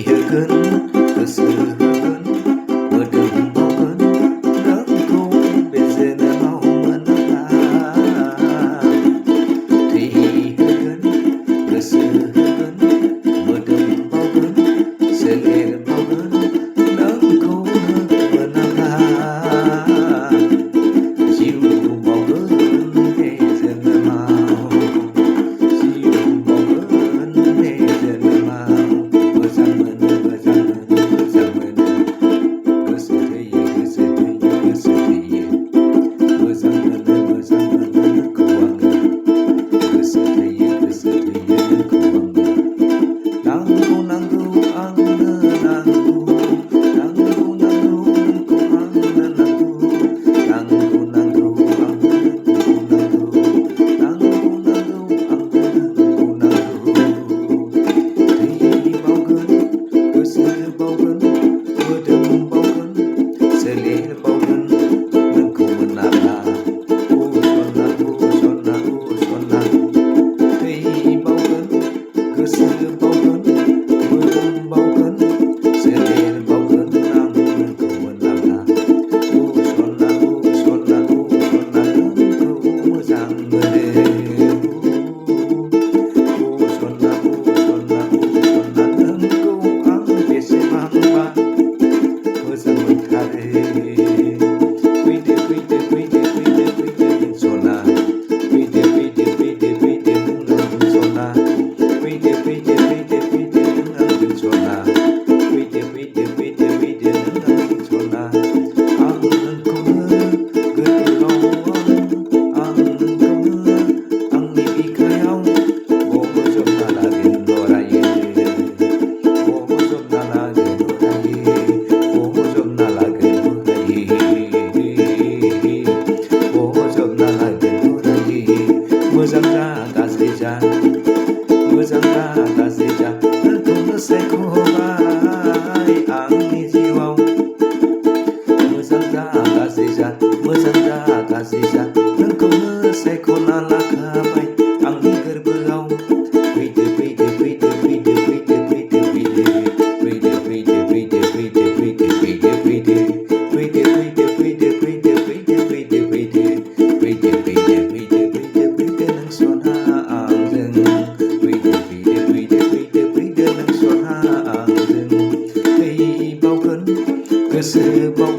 होगोन गोसो होगोन मोदोम बावगोन नोंखौ बे जोनोमाव मोनला थै होगोन गोसो होगोन मोदोम बावगोन सोलेर बावगोन नोंखौ मोनाला जिउ बावगोन बे जोनोमाव जिउ बावगोन बे जोनोमाव मोजां मोनो गोसो थैयो गोसो थैयो गोसो थैयो मोजां मोनो नोंखौ आङो गोसो थैयो नोंखौ आङो नांगौ आंनो नांगौ नोंखौ आंनो नांगौ आंनो थै बावगोन गोसो बावगोन मोदोम बावगोन सोलेर बावगोन नोंखौ मोनाला सना थै बावगोन गोसो बावगोन मोदोम बावगोन सोलेर बावगोन आं नोंखौ मोनाला सना नोंखौ मोजां मोनो सना नोंखौ आं बेसेबांबा मोजां मोनथारो फैदो सना फैदो नों सना फैदो नों आंजों सना फैदो नों आंजों सना आं नोंखौनो गोदोआव आं नोंखौनो आंनि बिखायाव बजबना लागोन अरायो बजबना लागोन मोजां जा गाज्रि जा नोंखौनो सायख'बाय आंनि जिउआव मोजां जा गाज्रि जा नोंखौनो सायख'ना लाखाबाय आंनि गोरबोआव फैदो नों सना आंजों फैदो नों सना आंजों थै बावगोन गोसो बावगोन